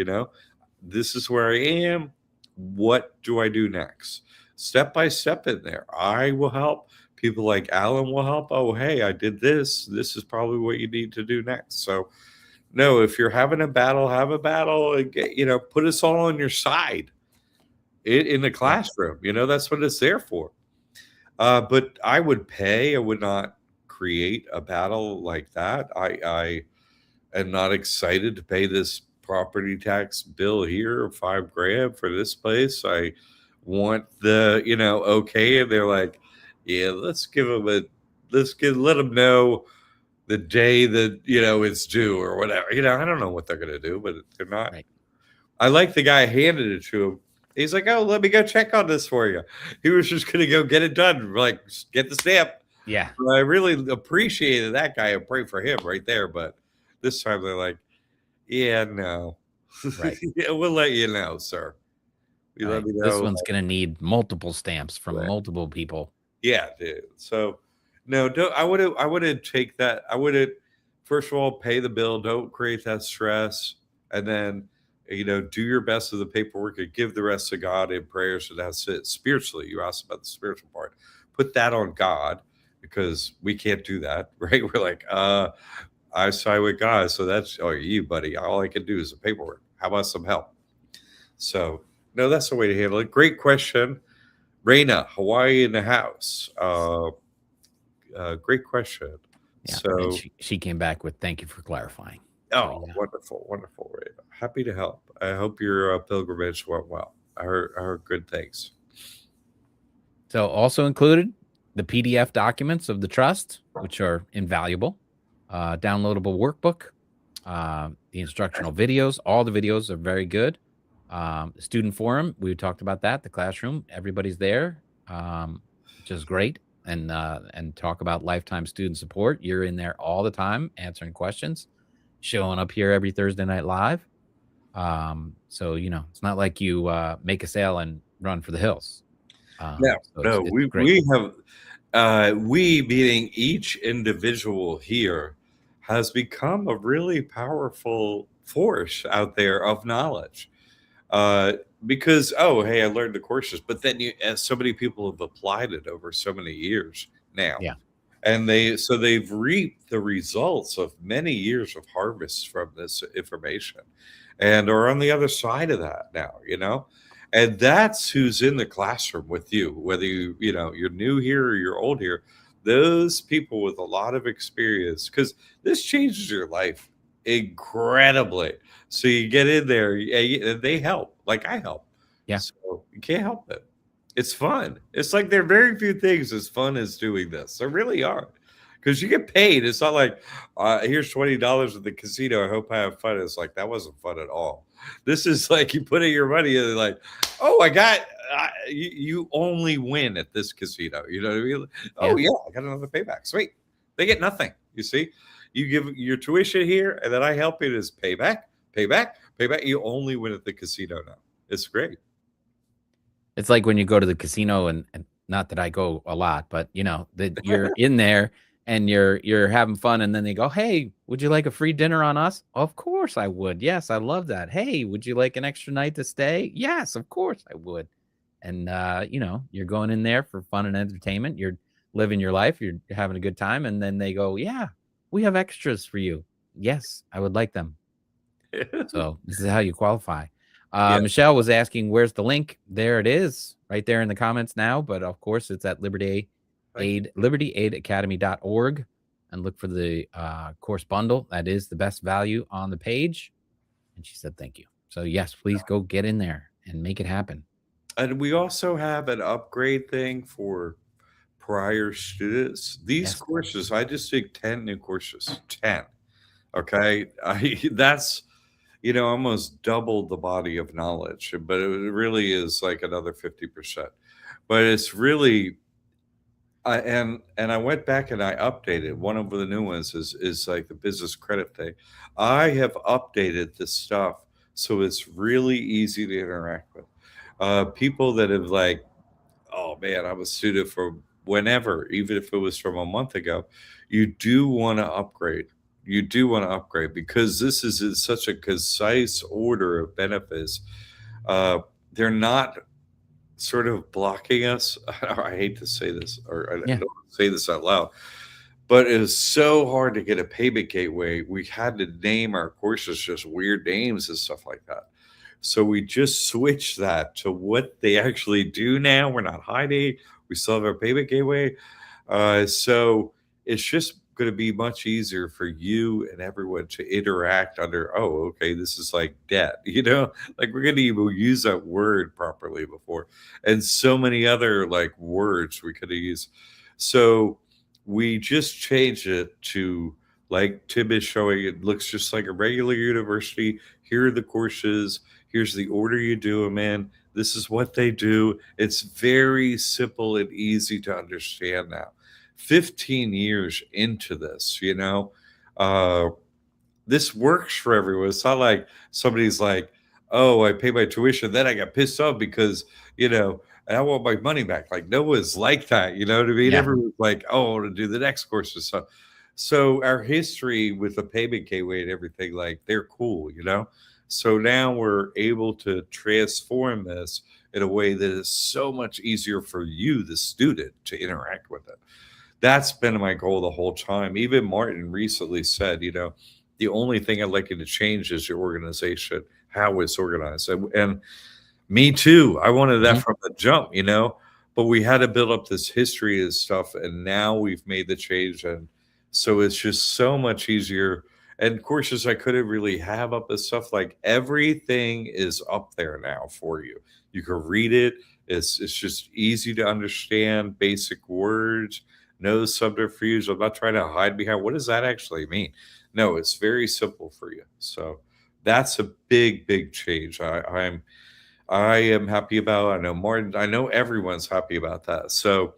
this is where I am. What do I do next? Step by step in there. I will help. People like Alan will help. Oh, hey, I did this. This is probably what you need to do next. So, no, if you're having a battle, have a battle and put us all on your side in the classroom. That's what it's there for. But I would pay. I would not create a battle like that. I am not excited to pay this property tax bill here, $5,000 for this place. I want the, okay. And they're like, yeah, let them know the day that, it's due or whatever. I don't know what they're going to do, but they're not. Right. I like the guy handed it to him. He's like, oh, let me go check on this for you. He was just going to go get it done. Like, get the stamp. Yeah. I really appreciated that guy and pray for him right there. But this time they're like, yeah, no. Right. Yeah, we'll let you know, sir. You let me know. This one's gonna need multiple stamps from multiple people. Yeah, dude. So no, I wouldn't take that. I wouldn't, first of all, pay the bill, don't create that stress, and then do your best with the paperwork and give the rest to God in prayers, and that's it. Spiritually, you asked about the spiritual part. Put that on God because we can't do that, right? We're like, I side with God, so that's you, buddy. All I can do is the paperwork. How about some help? So, no, that's the way to handle it. Great question, Raina, Hawaii in the house. Great question. Yeah. So, and she came back with thank you for clarifying. oh, wonderful, wonderful, Raina. Happy to help. I hope your pilgrimage went well. I heard good things. So, also included the PDF documents of the trust, which are invaluable. Downloadable workbook, the instructional videos. All the videos are very good. Student forum, we talked about that. The classroom, everybody's there, which is great. And talk about lifetime student support. You're in there all the time, answering questions, showing up here every Thursday night live. So it's not like you make a sale and run for the hills. No, So it's no, it's we great. we have we meaning each individual here has become a really powerful force out there of knowledge. Uh, because hey, I learned the courses, but then so many people have applied it over so many years now, Yeah, and they've reaped the results of many years of harvests from this information, and are on the other side of that now. And that's who's in the classroom with you, whether you're new here or you're old here. Those people with a lot of experience, because this changes your life incredibly. So you get in there, and they help, like I help. yeah, So you can't help it. It's fun. It's like there are very few things as fun as doing this. There really are, because you get paid. It's not like here's $20 at the casino. I hope I have fun. It's like that wasn't fun at all. This is like you put in your money and like, oh, I got you only win at this casino. You know what I mean? yeah. Oh yeah, I got another payback. Sweet. They get nothing. You see, you give your tuition here, and then I help it as payback, payback, payback. You only win at the casino now. It's great. It's like when you go to the casino, and not that I go a lot, but that you're in there and you're having fun, and then they go, "Hey, would you like a free dinner on us?" Of course I would. Yes, I love that. Hey, would you like an extra night to stay? Yes, of course I would. And you're going in there for fun and entertainment. You're living your life, you're having a good time, and then they go, "Yeah, we have extras for you." Yes, I would like them. So this is how you qualify. Yeah. Michelle was asking, where's the link? There it is, right there in the comments now. But of course, it's at Thank you. libertyAidAcademy.org, and look for the course bundle. That is the best value on the page. And she said, thank you. So yes, please go get in there and make it happen. And we also have an upgrade thing for prior students. These Yes. courses, I just did 10 new courses. 10. Okay. That's, almost doubled the body of knowledge, but it really is like another 50%. But it's really, and I went back and I updated one of the new ones is like the business credit thing. I have updated this stuff so it's really easy to interact with. People that have like, oh man, I'm a student from whenever, even if it was from a month ago, you do want to upgrade. You do want to upgrade because this is in such a concise order of benefits. Uh, they're not sort of blocking us. I hate to say this, or I don't Yeah. say this out loud, but it is so hard to get a payment gateway. We had to name our courses just weird names and stuff like that. So we just switched that to what they actually do now. We're not hiding. We still have our payment gateway. So it's just going to be much easier for you and everyone to interact under, oh, okay, this is like debt, like we're going to even use that word properly before. And so many other like words we could have used. So we just changed it to like Tim is showing, it looks just like a regular university. Here are the courses. Here's the order you do them in. This is what they do. It's very simple and easy to understand now. 15 years into this, uh, this works for everyone. It's not like somebody's like, oh, I pay my tuition, then I got pissed off because, I want my money back. Like no one's like that. You know what I mean? Yeah. Everyone's like, oh, I want to do the next course or so. So our history with the payment gateway and everything, like they're cool. So now we're able to transform this in a way that is so much easier for you, the student, to interact with it. That's been my goal the whole time. Even Martin recently said, the only thing I'd like you to change is your organization, how it's organized. And me too. I wanted that Mhm. from the jump, but we had to build up this history and stuff. And now we've made the change. And so it's just so much easier. And courses I couldn't really have up and stuff, like everything is up there now for you. You can read it. It's just easy to understand, basic words, no subterfuge. I'm not trying to hide behind what does that actually mean. No, it's very simple for you. So That's a big, big change. I am happy about. I know Martin. I know everyone's happy about that. So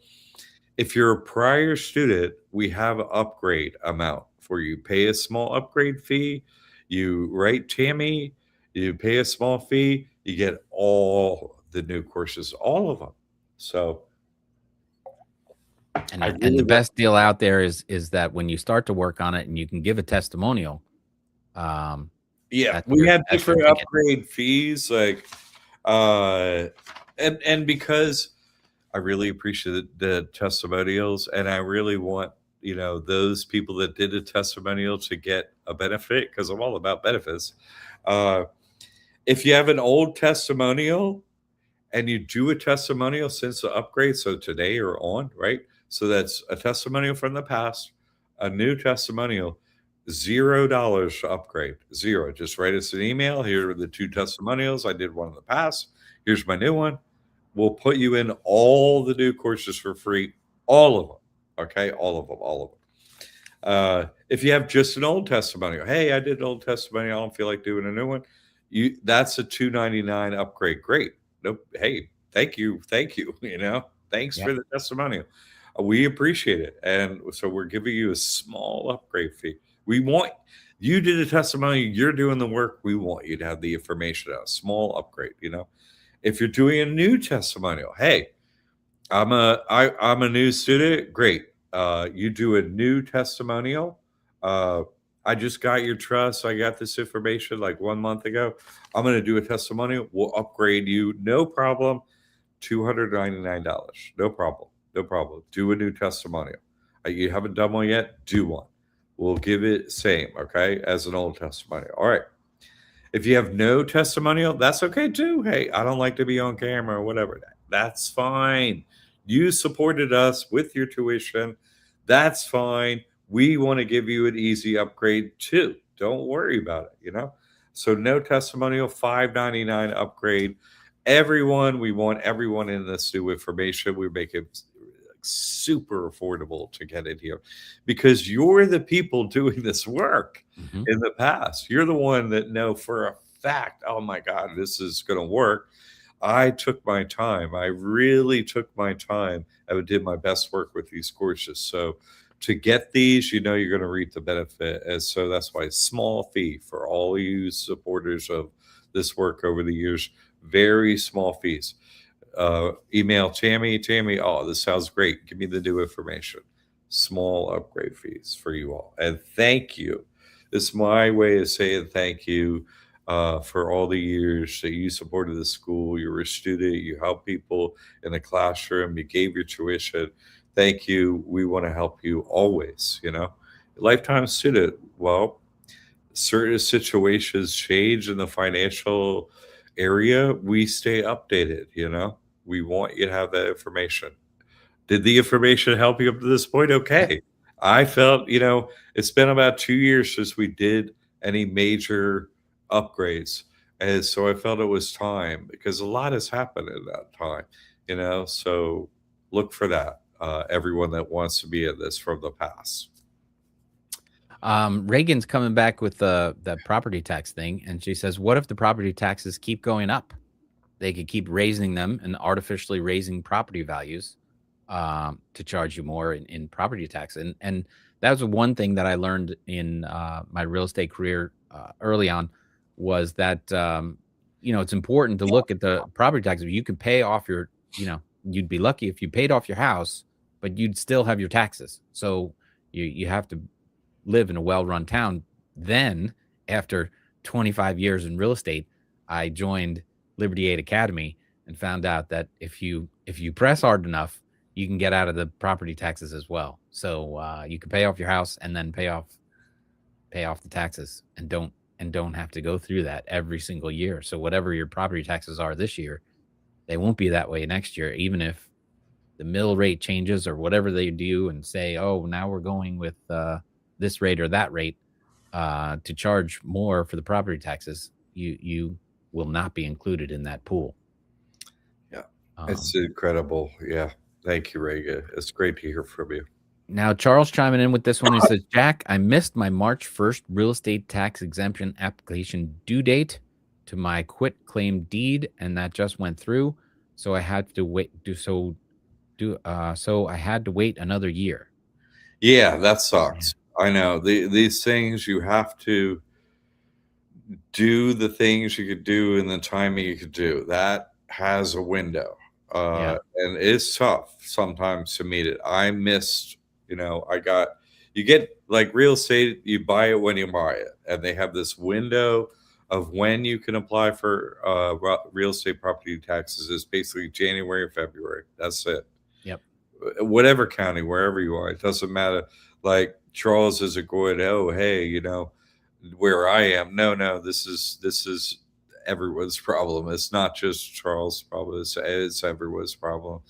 if you're a prior student, we have an upgrade amount for you. Pay a small upgrade fee. You write Tammy. You pay a small fee. You get all the new courses, all of them. So I And really the want. best deal out there is that when you start to work on it and you can give a testimonial, um, Yeah, we had that's your different ticket. upgrade fees, like, uh, and because I really appreciate the testimonials, and I really want, those people that did a testimonial to get a benefit, because I'm all about benefits. Uh, if you have an old testimonial and you do a testimonial since the upgrade, so today or on, right? So that's a testimonial from the past, a new testimonial, $0 to upgrade. Zero. Just write us an email. Here are the two testimonials. I did one in the past. Here's my new one. We'll put you in all the new courses for free, all of them. Okay, all of them, all of them. If you have just an old testimonial, hey, I did an old testimonial, I don't feel like doing a new one. That's a $299 upgrade. Great. Nope. Hey, thank you, thank you. Thanks Yep. for the testimonial. We appreciate it, and so we're giving you a small upgrade fee. We want you did a testimonial. You're doing the work. We want you to have the information. A small upgrade. If you're doing a new testimonial, hey, I'm a new student. Great. You do a new testimonial. Uh, I just got your trust. I got this information like 1 month ago. I'm going to do a testimonial. We'll upgrade you. No problem. $299. No problem. No problem. Do a new testimonial. You haven't done one yet? Do one. We'll give it same, okay, as an old testimonial. All right. If you have no testimonial, that's okay too. Hey, I don't like to be on camera or whatever. That's fine. You supported us with your tuition. That's fine. We want to give you an easy upgrade too. Don't worry about it. So no testimonial, $599 upgrade. We want everyone in this new information. We make it super affordable to get in here because you're the people doing this work Mhm. in the past. You're the one that know for a fact, oh my God, this is going to work. I took my time. I really took my time. I did my best work with these courses. So to get these, you're going to reap the benefit. And so that's why small fee for all you supporters of this work over the years, very small fees. Email Tammy, oh, this sounds great. Give me the new information. Small upgrade fees for you all. And thank you. This is my way of saying thank you for all the years that you supported the school. You were a student, you helped people in the classroom, you gave your tuition. Thank you. We want to help you always. Lifetime student, well, certain situations change in the financial area, we stay updated. We want you to have that information. Did the information help you up to this point? Yep. Okay. I felt, it's been about 2 years since we did any major upgrades. And so I felt it was time because a lot has happened in that time. So look for that. Everyone that wants to be in this from the past. Reagan's coming back with the property tax thing, and she says, "What if the property taxes keep going up? They could keep raising them and artificially raising property values to charge you more in property tax." And that was one thing that I learned in my real estate career early on was that it's important to look at the property taxes. You can pay off you'd be lucky if you paid off your house, but you'd still have your taxes. So you have to live in a well-run town. Then, after 25 years in real estate, I joined Liberty Aid Academy and found out that if you press hard enough, you can get out of the property taxes as well. So you can pay off your house and then pay off the taxes and don't have to go through that every single year. So whatever your property taxes are this year, they won't be that way next year, even if the mill rate changes or whatever they do and say, oh, now we're going with this rate or that rate to charge more for the property taxes. You will not be included in that pool. Yeah. Um, It's incredible. Yeah. Thank you, Reagan. It's great to hear from you. Now, Charles chiming in with this one. He says, Jack, I missed my March 1st real estate tax exemption application due date to my quit claim deed, and that just went through. So I had to wait. So I had to wait another year. Yeah, that sucks. I know these things you have to do the things you could do in the timing you could do. That has a window. Yeah. And it's tough sometimes to meet it. I missed, you get like real estate, you buy it when you buy it. And they have this window of when you can apply for real estate property taxes is basically January or February. That's it. Yep. Whatever county, wherever you are, it doesn't matter. Like Charles isn't going, oh, hey, where I am. No, this is everyone's problem. It's not just Charles' problem. It's everyone's problem.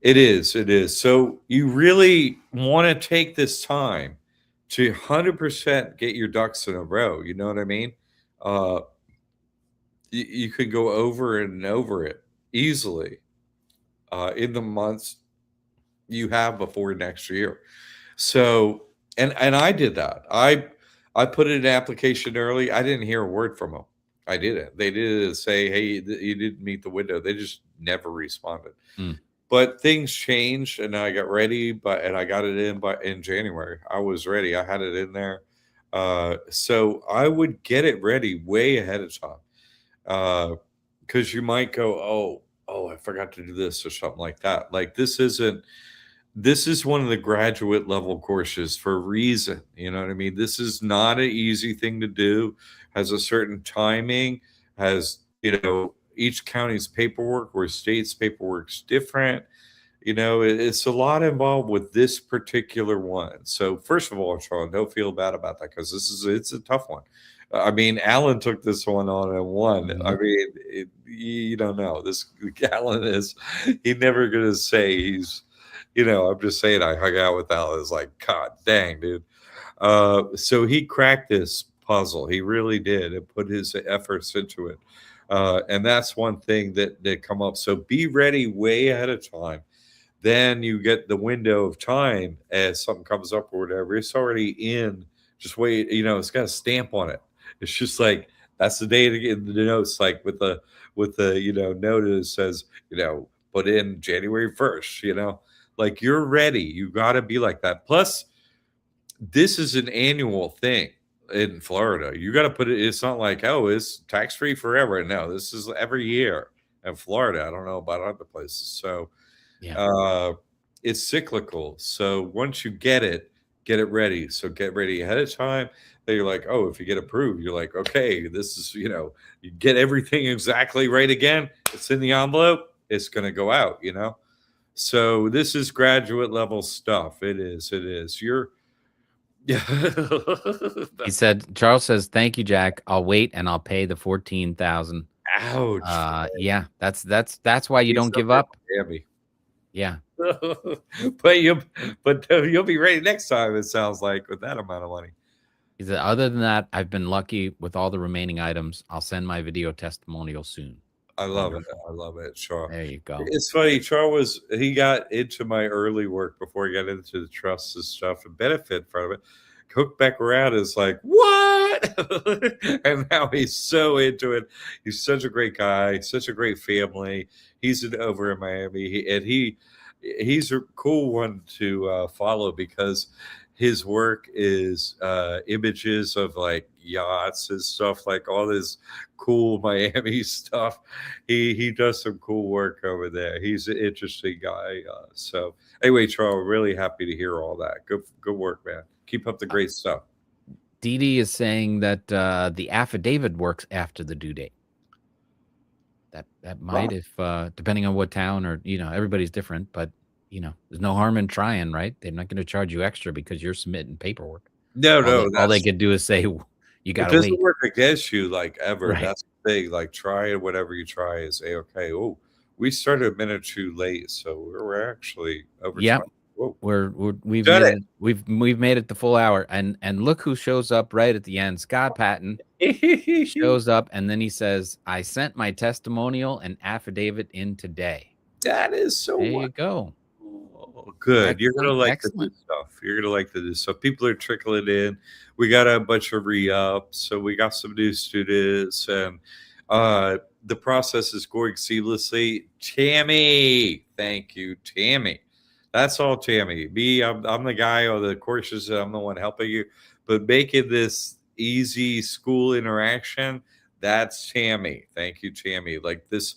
It is. So you really want to take this time to 100% get your ducks in a row. You know what I mean? You could go over and over it easily in the months you have before next year. So, and I did that. I put in an application early. I didn't hear a word from them. I didn't. They didn't say, "Hey, you didn't meet the window." They just never responded. But things changed, and I got ready. And I got it in January. I was ready. I had it in there. So I would get it ready way ahead of time, because you might go, oh, I forgot to do this or something like that. Like this is one of the graduate level courses for a reason. You know what I mean? This is not an easy thing to do, has a certain timing, has, each county's paperwork or state's paperwork's different. It's a lot involved with this particular one. So first of all, Sean, don't feel bad about that because it's a tough one. I mean, Alan took this one on and won. Mhm. I mean, you don't know. This Alan he's never going to say he's, I'm just saying I hung out with Alan. It's like, God dang, dude. So he cracked this puzzle. He really did and put his efforts into it. And that's one thing that come up. So be ready way ahead of time. Then you get the window of time as something comes up or whatever. It's already in. Just wait. It's got a stamp on it. It's just like that's the day to get the notes. Like with the notice says put in January 1st. Like you're ready. You got to be like that. Plus, this is an annual thing in Florida. You got to put it. It's not like it's tax free forever. No, this is every year in Florida. I don't know about other places. So. Yeah. It's cyclical. So once you get it ready. So get ready ahead of time. Then you're like, if you get approved, you're like, okay, this is, you get everything exactly right again. It's in the envelope. It's going to go out, So this is graduate level stuff. It is. Yeah. Charles says, thank you, Jack. I'll wait and I'll pay the 14,000. Ouch. Yeah, that's why you don't give up. Miami. Yeah. but you'll be ready next time, it sounds like, with that amount of money. He said, other than that, I've been lucky with all the remaining items. I'll send my video testimonial soon. I love it. I love it, Char. There you go. It's funny. Char he got into my early work before he got into the trusts and stuff and benefit from it. Hooked back around is like, what? And now he's so into it. He's such a great guy, such a great family. He's over in Miami, he's a cool one to follow because his work is images of like yachts and stuff, like all this cool Miami stuff. He does some cool work over there. He's an interesting guy. So anyway, Charles, really happy to hear all that. Good work, man. Keep up the great stuff. Dee Dee is saying that the affidavit works after the due date. That might, if depending on what town or everybody's different, but there's no harm in trying, right? They're not going to charge you extra because you're submitting paperwork. No, all they could do is say you got to wait. It doesn't work against you like ever. Right. That's the thing. Like try it, whatever you try is say, okay. Oh, we started a minute too late, so we're actually over. Yep. We've made it the full hour, and look who shows up right at the end. Scott Patton shows up, and then he says, "I sent my testimonial and affidavit in today." That is so. There you go. Well, good. You're gonna Excellent. like the new Excellent. stuff. You're gonna like the new stuff. People are trickling in. We got a bunch of re-ups, so we got some new students, and the process is going seamlessly. Tammy, thank you, Tammy. That's all, Tammy. Me, I'm the guy on the courses. I'm the one helping you, but making this easy school interaction. That's Tammy. Thank you, Tammy. Like this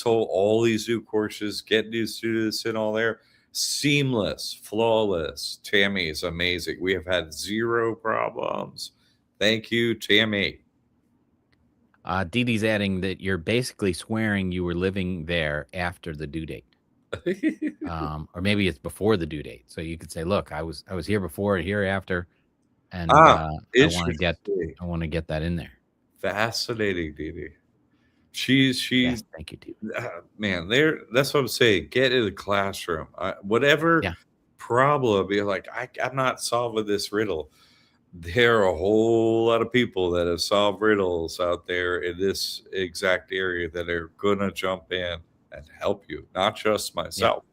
whole all these new courses, get new students in all there, seamless, flawless. Tammy is amazing. We have had zero problems. Thank you, Tammy. Dee Dee's adding that you're basically swearing you were living there after the due date. Or maybe it's before the due date. So you could say, look, I was here before, here after, and I want to get that in there. Fascinating, Dee Dee. She's Yes, thank you, Dee. Man, that's what I'm saying. Get in the classroom. Whatever problem, you're like, I'm not solving this riddle. There are a whole lot of people that have solved riddles out there in this exact area that are gonna jump in and help you, not just myself.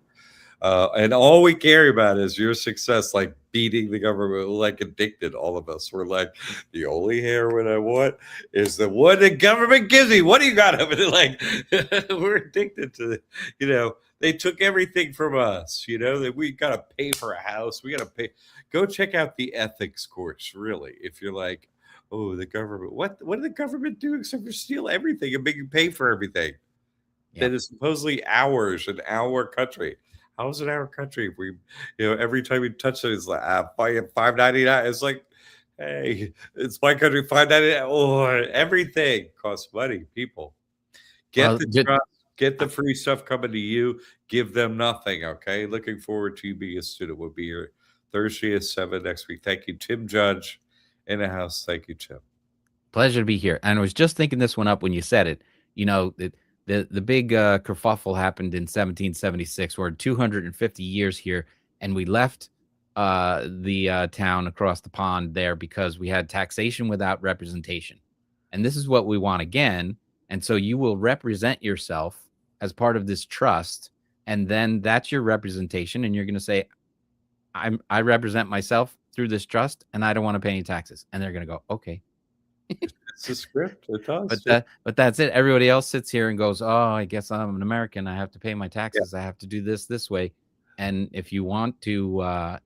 And all we care about is your success, like beating the government, like addicted. All of us, we're like, the only heroin I want is the one the government gives me. What do you got of it? Like, we're addicted to it. They took everything from us. That we got to pay for a house. We got to pay. Go check out the ethics course, really. If you're like, oh, the government, what did the government do except for steal everything and make you pay for everything? That is supposedly ours in our country. How is it our country? If we, every time we touch it, it's like $5.99. It's like, hey, it's my country. $5.99. Oh, everything costs money. People get the trust, get the free stuff coming to you. Give them nothing. Okay. Looking forward to you being a student. We'll be here Thursday at 7 next week. Thank you, Tim Judge in the house. Thank you, Tim. Pleasure to be here. And I was just thinking this one up when you said it. The big kerfuffle happened in 1776. We're 250 years here, and we left the town across the pond there because we had taxation without representation. And this is what we want again. And so you will represent yourself as part of this trust, and then that's your representation. And you're going to say, I represent myself through this trust, and I don't want to pay any taxes. And they're going to go, okay. It's a script. It does. But that's it. Everybody else sits here and goes, oh, I guess I'm an American. I have to pay my taxes. I have to do this way. And if you want to,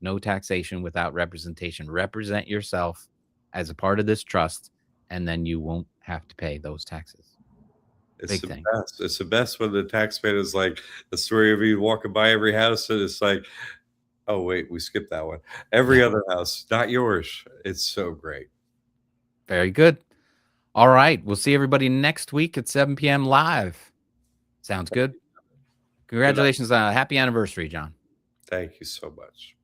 no taxation without representation, represent yourself as a part of this trust, and then you won't have to pay those taxes. It's the best. It's the best when the taxman is like the story of you walking by every house, and it's like, oh, wait, we skipped that one. Every other house, not yours. It's so great. Very good. All right. We'll see everybody next week at 7 p.m. live. Sounds good. Congratulations. Happy anniversary, John. Thank you so much.